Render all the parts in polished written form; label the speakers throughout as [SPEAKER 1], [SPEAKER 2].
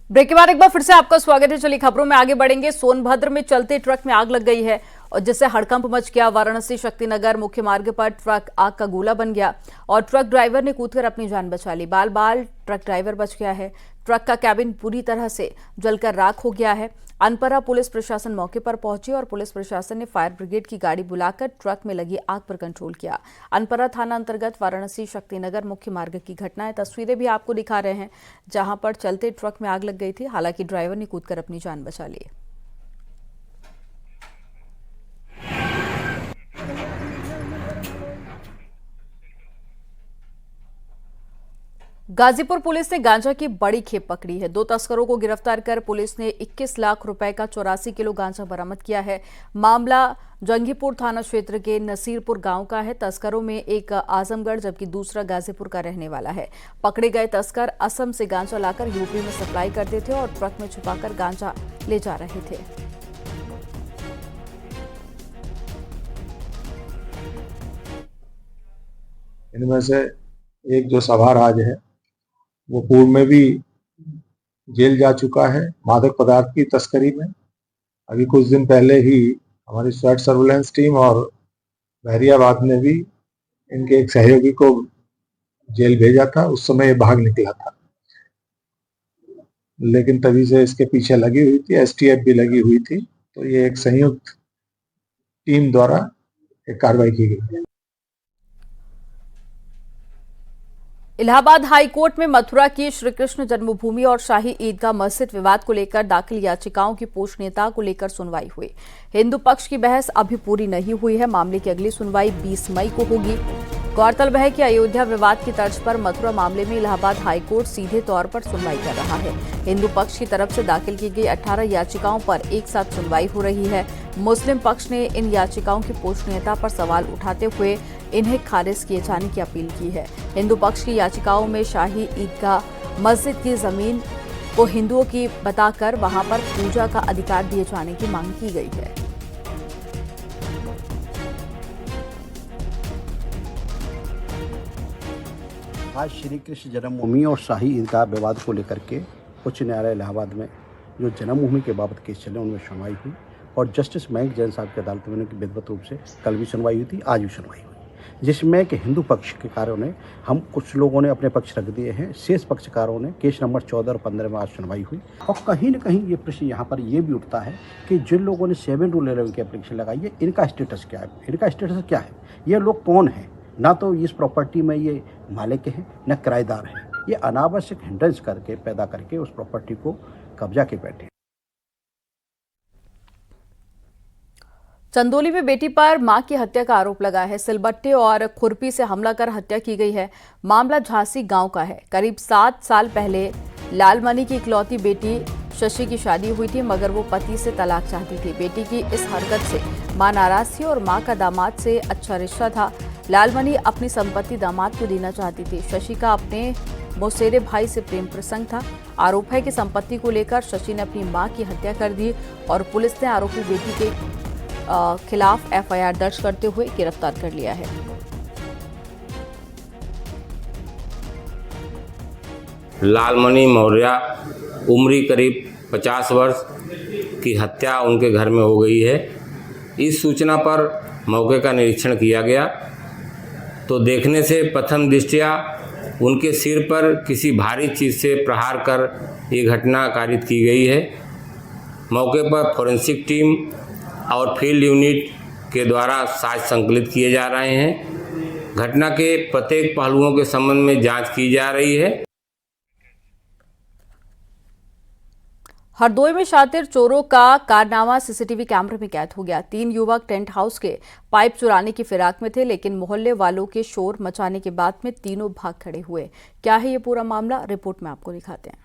[SPEAKER 1] Break के बाद एक बार फिर से आपका स्वागत है। चलिए खबरों में आगे बढ़ेंगे। सोनभद्र में चलते ट्रक में आग लग गई है और जिससे हड़कंप मच गया। वाराणसी शक्तिनगर मुख्य मार्ग पर ट्रक आग का गोला बन गया और ट्रक ड्राइवर ने कूदकर अपनी जान बचा ली। बाल बाल ट्रक ड्राइवर बच गया है। ट्रक का कैबिन पूरी तरह से जलकर राख हो गया है। अनपरा पुलिस प्रशासन मौके पर पहुंची और पुलिस प्रशासन ने फायर ब्रिगेड की गाड़ी बुलाकर ट्रक में लगी आग पर कंट्रोल किया। अनपरा थाना अंतर्गत वाराणसी शक्तिनगर मुख्य मार्ग की घटना है। तस्वीरें भी आपको दिखा रहे हैं जहां पर चलते ट्रक में आग लग गई थी। हालांकि ड्राइवर ने कूदकर अपनी जान बचा ली। गाजीपुर पुलिस ने गांजा की बड़ी खेप पकड़ी है। 2 तस्करों को गिरफ्तार कर पुलिस ने 21 लाख रुपए का 84 किलो गांजा बरामद किया है। मामला जंगीपुर थाना क्षेत्र के नसीरपुर गांव का है। तस्करों में एक आजमगढ़ जबकि दूसरा गाजीपुर का रहने वाला है। पकड़े गए तस्कर असम से गांजा लाकर यूपी में सप्लाई करते थे और ट्रक में छुपाकर गांजा ले जा रहे थे।
[SPEAKER 2] इनमें से एक जो सभाराज है वो पूर्व में भी जेल जा चुका है मादक पदार्थ की तस्करी में। अभी कुछ दिन पहले ही हमारी स्वेट सर्विलेंस टीम और बहरियाबाद ने भी इनके एक सहयोगी को जेल भेजा था। उस समय ये भाग निकला था, लेकिन तभी से इसके पीछे लगी हुई थी, एसटीएफ भी लगी हुई थी। तो ये एक संयुक्त टीम द्वारा एक कार्रवाई की गई है।
[SPEAKER 1] इलाहाबाद हाई कोर्ट में मथुरा की श्री कृष्ण जन्मभूमि और शाही ईदगाह मस्जिद विवाद को लेकर दाखिल याचिकाओं की पूछनेता को लेकर सुनवाई हुई। हिंदू पक्ष की बहस अभी पूरी नहीं हुई है। मामले की अगली सुनवाई 20 मई को होगी। गौरतलब है कि अयोध्या विवाद की तर्ज पर मथुरा मामले में इलाहाबाद हाईकोर्ट सीधे तौर पर सुनवाई कर रहा है। हिंदू पक्ष की तरफ से दाखिल की गई 18 याचिकाओं पर एक साथ सुनवाई हो रही है। मुस्लिम पक्ष ने इन याचिकाओं की पूछनेता पर सवाल उठाते हुए इन्हें खारिज किए जाने की अपील की है। हिंदू पक्ष की याचिकाओं में शाही ईदगाह मस्जिद की जमीन को हिंदुओं की बताकर वहां पर पूजा का अधिकार दिए जाने की मांग की गई है।
[SPEAKER 3] आज श्री कृष्ण जन्मभूमि और शाही ईदगाह विवाद को लेकर के उच्च न्यायालय इलाहाबाद में जो जन्मभूमि के बाबत केस चले उनमें सुनवाई हुई और जस्टिस मयंक जैन साहब की अदालत में उनकी विधिवत रूप से कल भी सुनवाई हुई थी, आज भी सुनवाई हुई, जिसमें कि हिंदू पक्ष के कारों ने हम कुछ लोगों ने अपने पक्ष रख दिए हैं, शेष पक्षकारों ने केस नंबर 14 और 15 में आज सुनवाई हुई। और कहीं न कहीं ये प्रश्न यहाँ पर ये भी उठता है कि जिन लोगों ने 7 रूल 11 की एप्लीकेशन लगाई है, इनका स्टेटस क्या है, ये लोग कौन है? ना तो इस प्रॉपर्टी में ये मालिक हैं न किराएदार हैं। ये अनावश्यक हिंड्रेंस करके पैदा करके उस प्रॉपर्टी को कब्जा के बैठे।
[SPEAKER 1] चंदौली में बेटी पर मां की हत्या का आरोप लगा है। सिलबट्टे और खुरपी से हमला कर हत्या की गई है। मामला झांसी गांव का है। करीब 7 साल पहले लालमणि की इकलौती बेटी शशि की शादी हुई थी, मगर वो पति से तलाक चाहती थी। बेटी की इस हरकत से मां नाराज थी और मां का दामाद से अच्छा रिश्ता था। लालमणि अपनी संपत्ति दामाद को देना चाहती थी। शशि का अपने मौसेरे भाई से प्रेम प्रसंग था। आरोप है कि संपत्ति को लेकर शशि ने अपनी मां की हत्या कर दी और पुलिस ने आरोपी बेटी के खिलाफ एफआईआर दर्ज करते हुए गिरफ्तार कर लिया है।
[SPEAKER 4] लालमणि मौर्य उम्री करीब 50 वर्ष की हत्या उनके घर में हो गई है। इस सूचना पर मौके का निरीक्षण किया गया तो देखने से प्रथम दृष्टया उनके सिर पर किसी भारी चीज़ से प्रहार कर ये घटना कारित की गई है। मौके पर फोरेंसिक टीम और फील्ड यूनिट के द्वारा साक्ष्य संकलित किए जा रहे हैं। घटना के प्रत्येक पहलुओं के संबंध में जांच की जा रही है।
[SPEAKER 1] हरदोई में शातिर चोरों का कारनामा सीसीटीवी कैमरे में कैद हो गया। 3 युवक टेंट हाउस के पाइप चुराने की फिराक में थे, लेकिन मोहल्ले वालों के शोर मचाने के बाद में तीनों भाग खड़े हुए। क्या है ये पूरा मामला, रिपोर्ट में आपको दिखाते हैं।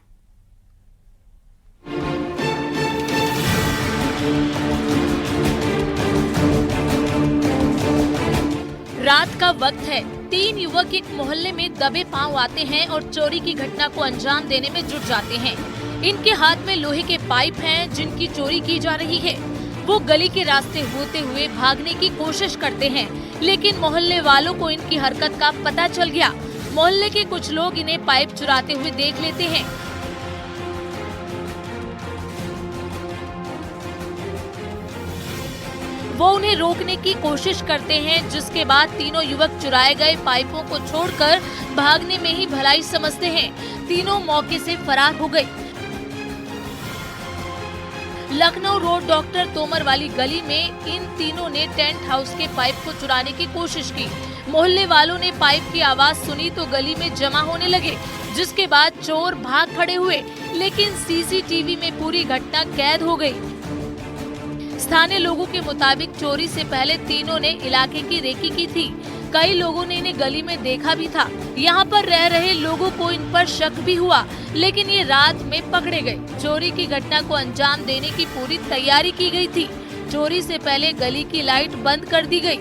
[SPEAKER 5] रात का वक्त है। 3 युवक एक मोहल्ले में दबे पांव आते हैं और चोरी की घटना को अंजाम देने में जुट जाते हैं। इनके हाथ में लोहे के पाइप हैं जिनकी चोरी की जा रही है। वो गली के रास्ते होते हुए भागने की कोशिश करते हैं, लेकिन मोहल्ले वालों को इनकी हरकत का पता चल गया। मोहल्ले के कुछ लोग इन्हें पाइप चुराते हुए देख लेते हैं। वो उन्हें रोकने की कोशिश करते हैं, जिसके बाद तीनों युवक चुराए गए पाइपों को छोड़कर भागने में ही भलाई समझते हैं। तीनों मौके से फरार हो गए। लखनऊ रोड डॉक्टर तोमर वाली गली में इन तीनों ने टेंट हाउस के पाइप को चुराने की कोशिश की। मोहल्ले वालों ने पाइप की आवाज सुनी तो गली में जमा होने लगे, जिसके बाद चोर भाग खड़े हुए, लेकिन सीसीटीवी में पूरी घटना कैद हो गई। स्थानीय लोगों के मुताबिक चोरी से पहले तीनों ने इलाके की रेकी की थी। कई लोगों ने इन्हें गली में देखा भी था। यहाँ पर रह रहे लोगों को इन पर शक भी हुआ, लेकिन ये रात में पकड़े गए। चोरी की घटना को अंजाम देने की पूरी तैयारी की गई थी। चोरी से पहले गली की लाइट बंद कर दी गई।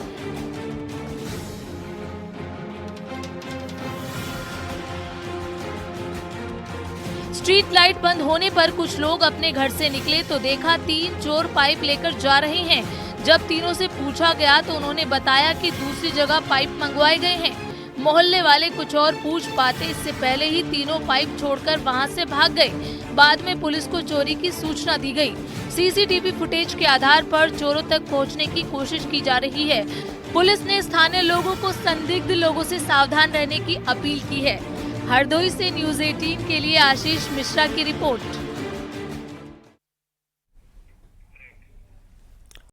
[SPEAKER 5] स्ट्रीट लाइट बंद होने पर कुछ लोग अपने घर से निकले तो देखा 3 चोर पाइप लेकर जा रहे हैं। जब तीनों से पूछा गया तो उन्होंने बताया कि दूसरी जगह पाइप मंगवाए गए हैं। मोहल्ले वाले कुछ और पूछ पाते इससे पहले ही तीनों पाइप छोड़कर वहां से भाग गए। बाद में पुलिस को चोरी की सूचना दी गई। सीसीटीवी फुटेज के आधार पर चोरों तक पहुंचने की कोशिश की जा रही है। पुलिस ने स्थानीय लोगों को संदिग्ध लोगों से सावधान रहने की अपील की है। हरदोई से न्यूज़ 18 के लिए आशीष मिश्रा की रिपोर्ट।